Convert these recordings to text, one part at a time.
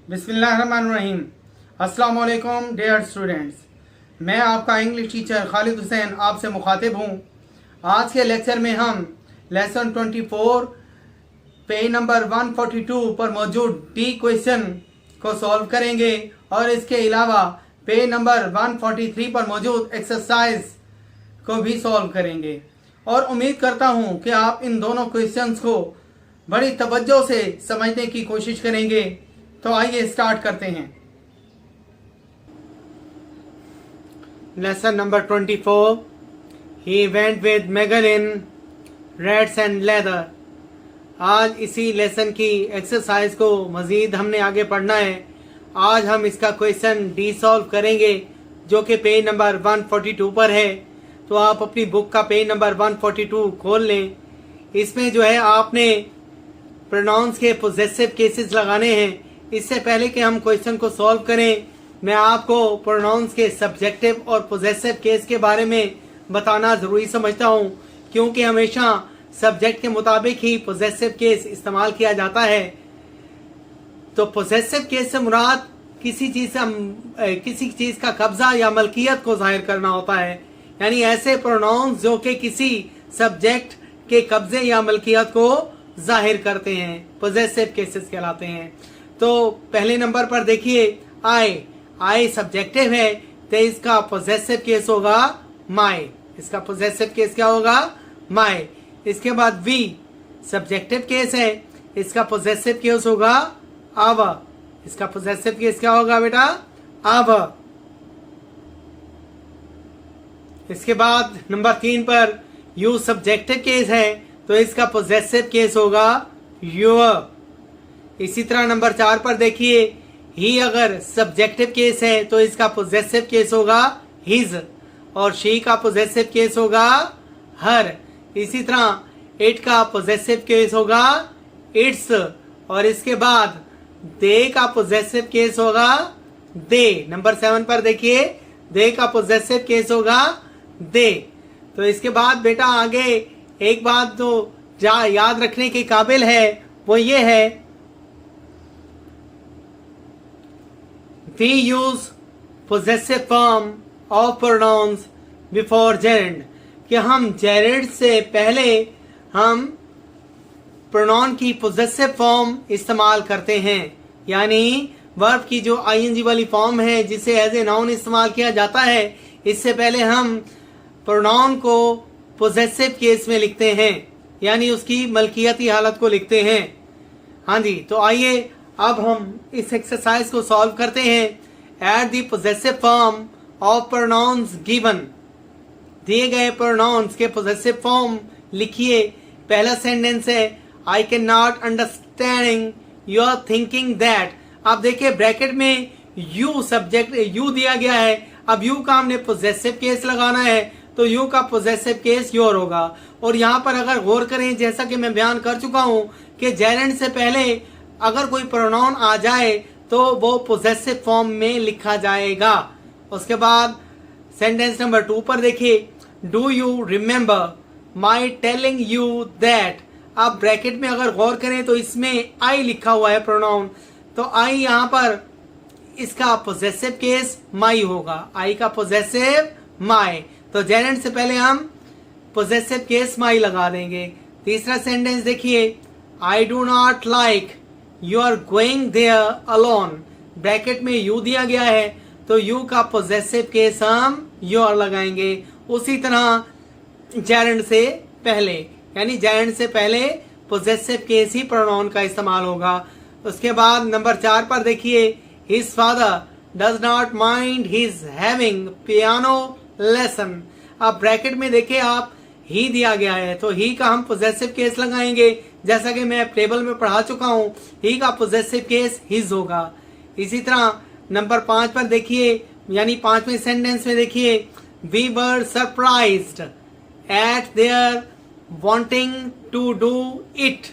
बिस्मिल्लाहिर्रहमानिर्रहीम। अस्सलाम वालेकुम डियर स्टूडेंट्स, मैं आपका इंग्लिश टीचर खालिद हुसैन आपसे मुखातिब हूँ। आज के लेक्चर में हम लेसन 24 पेज नंबर 142 पर मौजूद डी क्वेश्चन को सॉल्व करेंगे और इसके अलावा पेज नंबर 143 पर मौजूद एक्सरसाइज को भी सॉल्व करेंगे और उम्मीद करता हूँ कि आप इन दोनों क्वेश्चंस को बड़ी तवज्जो से समझने की कोशिश करेंगे। तो आइए स्टार्ट करते हैं। Lesson number 24, he went with Magellan reds and leather. आज इसी लेसन की एक्सरसाइज को मजीद हमने आगे पढ़ना है। आज हम इसका क्वेश्चन डी सॉल्व करेंगे जो कि पेज नंबर 142 पर है। तो आप अपनी बुक का पेज नंबर 142 खोल लें। इसमें जो है आपने प्रोनाउंस के पोजेसिव केसेस लगाने हैं। इससे पहले कि हम क्वेश्चन को सॉल्व करें, मैं आपको प्रोनाउंस के सब्जेक्टिव और पोजेसिव केस के बारे में बताना ज़रूरी समझता हूं, क्योंकि हमेशा सब्जेक्ट के मुताबिक ही पोजेसिव केस इस्तेमाल किया जाता है। तो पोजेसिव केस से मुराद किसी चीज़ का कब्जा या मलकियत को जाहिर करना होता है, यानी ऐसे प्रोनाउंस जो कि किसी सब्जेक्ट के कब्जे या मलकियत को जाहिर करते हैं, पोजेसिव केसेस कहलाते हैं। तो पहले नंबर पर देखिए, आई सब्जेक्टिव है तो इसका पोजेसिव केस होगा माई। इसका पोजेसिव केस क्या होगा? माई। इसके बाद वी सब्जेक्टिव केस है, इसका पोजेसिव केस होगा आवर। इसका पोजेसिव केस क्या होगा बेटा? आवर। इसके बाद नंबर 3 पर यू सब्जेक्टिव केस है तो इसका पोजेसिव केस होगा योर। इसी तरह नंबर 4 पर देखिए, ही अगर सब्जेक्टिव केस है तो इसका पोजेसिव केस होगा हिज और शी का पोजेसिव केस होगा हर। इसी तरह इट का पोजेसिव केस होगा इट्स और इसके बाद दे का पोजेसिव केस होगा दे। नंबर 7 पर देखिए, दे का पोजेसिव केस होगा दे। तो इसके बाद बेटा आगे एक बात तो याद रखने के काबिल है, वो ये है, we use possessive form of pronouns before gerund, कि हम gerund से पहले हम pronoun की possessive form इस्तेमाल करते हैं, यानी verb की जो ing वाली फॉर्म है जिसे एज ए नाउन इस्तेमाल किया जाता है, इससे पहले हम pronoun को possessive केस में लिखते हैं, यानी उसकी मलकियती हालत को लिखते हैं। हाँ जी, तो आइए अब हम इस एक्सरसाइज को सॉल्व करते हैं। At the possessive form of pronouns given, दिए गए प्रोनाउंस के पोजेसिव फॉर्म लिखिए। पहला सेंटेंस है, I can not understanding your thinking that. आप देखिए ब्रैकेट में यू सब्जेक्ट यू दिया गया है। अब यू का हमने पोजेसिव केस लगाना है तो यू का पोजेसिव केस योर होगा। और यहाँ पर अगर गौर करें, जैसा कि मैं बयान कर चुका हूँ कि जेरेंड से पहले अगर कोई प्रोनाउन आ जाए तो वो पोजेसिव फॉर्म में लिखा जाएगा। उसके बाद सेंटेंस नंबर 2 पर देखिए, do you remember my telling you that. आप ब्रैकेट में अगर गौर करें तो इसमें आई लिखा हुआ है प्रोनाउन, तो आई यहाँ पर इसका पोजेसिव केस माई होगा। आई का पोजेसिव माई, तो जेरेंड से पहले हम पोजेसिव केस माई लगा देंगे। तीसरा सेंटेंस देखिए, I do not like you are going there alone. Bracket में यू दिया गया है तो यू का पोजेसिव केस हम योर लगाएंगे। उसी तरह जेरेंड से पहले, यानी जेरेंड से पहले पोजेसिव केस ही प्रोनाउन का इस्तेमाल होगा। उसके बाद नंबर 4 पर देखिए, his father does not mind his having piano lesson. अब ब्रैकेट में देखिए आप ही दिया गया है तो ही का हम पोजेसिव केस लगाएंगे, जैसा कि मैं टेबल में पढ़ा चुका हूं। ही का पोजेसिव केस हिज होगा। इसी तरह नंबर 5 पर देखिए, यानी 5वें सेंटेंस में देखिए, we were surprised at their wanting to do it.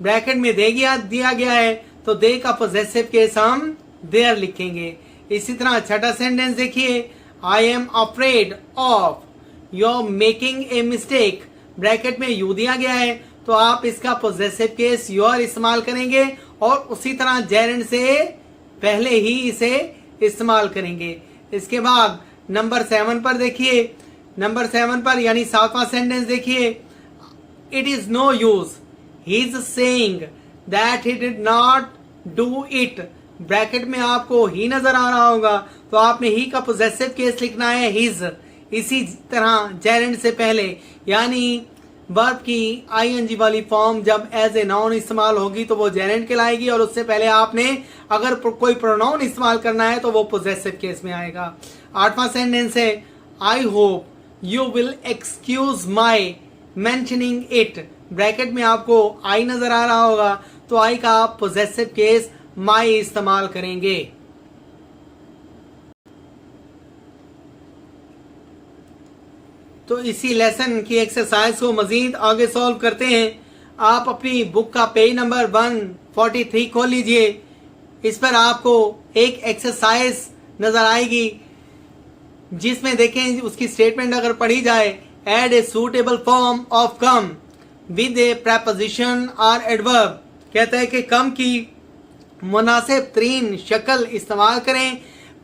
Bracket में दिया गया है तो दे का पोजेसिव केस हम देयर लिखेंगे। इसी तरह छठा सेंटेंस देखिए, I am afraid of your making a mistake. Bracket में यू दिया गया है तो आप इसका पोजेसिव केस योर इस्तेमाल करेंगे और उसी तरह जेरेंड से पहले ही इसे इस्तेमाल करेंगे। इसके बाद नंबर 7 पर देखिए, नंबर 7 पर यानी 7वां सेंटेंस देखिए, it is no use he is saying that he did not do it. Bracket में आपको ही नजर आ रहा होगा, तो आपने ही का पोजेसिव केस लिखना है हिज। इसी तरह जेरेंड से पहले यानी वर्ब की आईएनजी वाली फॉर्म जब एज ए नाउन इस्तेमाल होगी तो वो जेरेंड कहलाएगी, और उससे पहले आपने अगर कोई प्रोनाउन इस्तेमाल करना है तो वो पोजेसिव केस में आएगा। 8वां सेंटेंस है, I hope you will excuse my mentioning it. Bracket में आपको आई नजर आ रहा होगा, तो आई का आप पोजेसिव केस माई इस्तेमाल करेंगे। तो इसी लेसन की एक्सरसाइज को मजीद आगे सॉल्व करते हैं। आप अपनी बुक का पेज नंबर 143 खोल लीजिए। इस पर आपको एक एक्सरसाइज नजर आएगी जिसमें देखें उसकी स्टेटमेंट अगर पढ़ी जाए, add a suitable form of come with a preposition और एडवर्ब। कहता है कि कम की मुनासिब तरीन शक्ल इस्तेमाल करें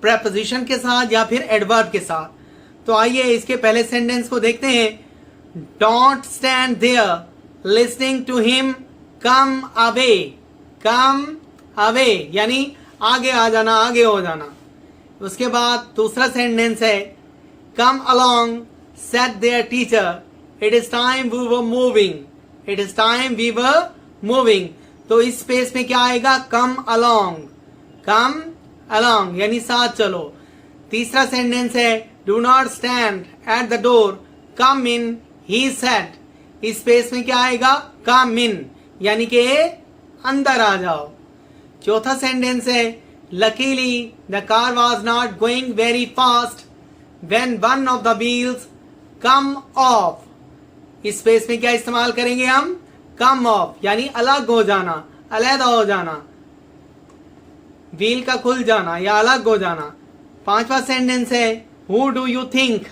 प्रेपोजिशन के साथ या फिर एडवर्ब के साथ। तो आइए इसके पहले सेंटेंस को देखते हैं। Don't stand there listening to him, come away. Come away यानी आगे आ जाना, आगे हो जाना। उसके बाद दूसरा सेंटेंस है, come along said their teacher, it is time we were moving. It is time we were moving. तो इस स्पेस में क्या आएगा, कम अलोंग। कम अलोंग यानी साथ चलो। तीसरा सेंटेंस है, do not stand at the door, come in he said. इस स्पेस में क्या आएगा, कम इन यानी कि अंदर आ जाओ। चौथा सेंटेंस है, luckily the car was not going very fast when one of the wheels come of. इस स्पेस में क्या इस्तेमाल करेंगे हम, कम ऑफ यानी अलग हो जाना, अलहदा हो जाना, व्हील का खुल जाना या अलग हो जाना। पांचवा सेंटेंस है, who do you think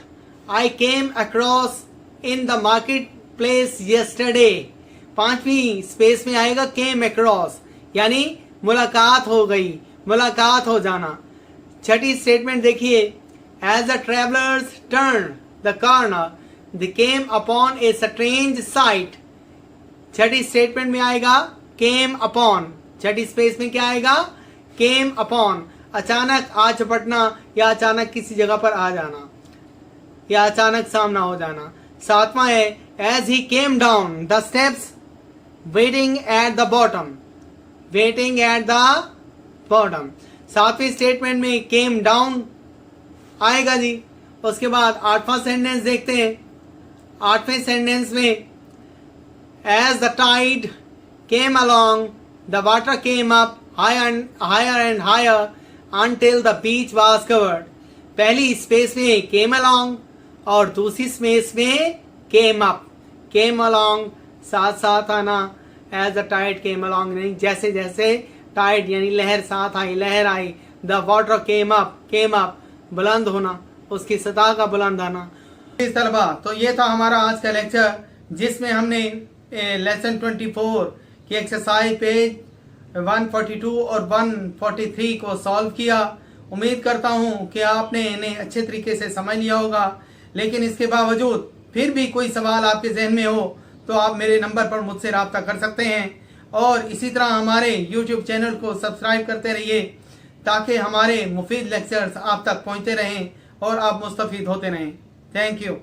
I came across in the market place yesterday. पांचवी स्पेस में आएगा केम अक्रॉस यानी मुलाकात हो गई, मुलाकात हो जाना। छठी स्टेटमेंट देखिए, as the travellers turn the corner they came upon a strange sight. छठी स्टेटमेंट में आएगा केम अपॉन। छठी स्पेस में क्या आएगा, केम अपॉन। अचानक आ चपटना या अचानक किसी जगह पर आ जाना या अचानक सामना हो जाना। सातवां है, as he came down the steps waiting at the bottom. Waiting at the bottom. सातवीं स्टेटमेंट में केम डाउन आएगा जी। उसके बाद आठवां सेंटेंस देखते हैं। आठवें सेंटेंस में, as the tide came along, the water came up higher and higher until the beach was covered. पहली स्पेस में came along और दूसरी स्पेस में came up. came along साथ साथ आना, as the tide came along नहीं, जैसे जैसे tide यानी लहर साथ आई, लहर आई। the water came up बुलंद होना, उसकी सतह का बुलंद आना। इस तलबा, तो ये था हमारा आज का लेक्चर जिसमें हमने लेसन 24 की एक्सरसाइज पेज 142 और 143 को सॉल्व किया। उम्मीद करता हूँ कि आपने इन्हें अच्छे तरीके से समझ लिया होगा। लेकिन इसके बावजूद फिर भी कोई सवाल आपके जहन में हो तो आप मेरे नंबर पर मुझसे रब्ता कर सकते हैं। और इसी तरह हमारे YouTube चैनल को सब्सक्राइब करते रहिए ताकि हमारे मुफीद लेक्चर्स आप तक पहुँचते रहें और आप मुस्तफ़ीद होते रहें। Thank you.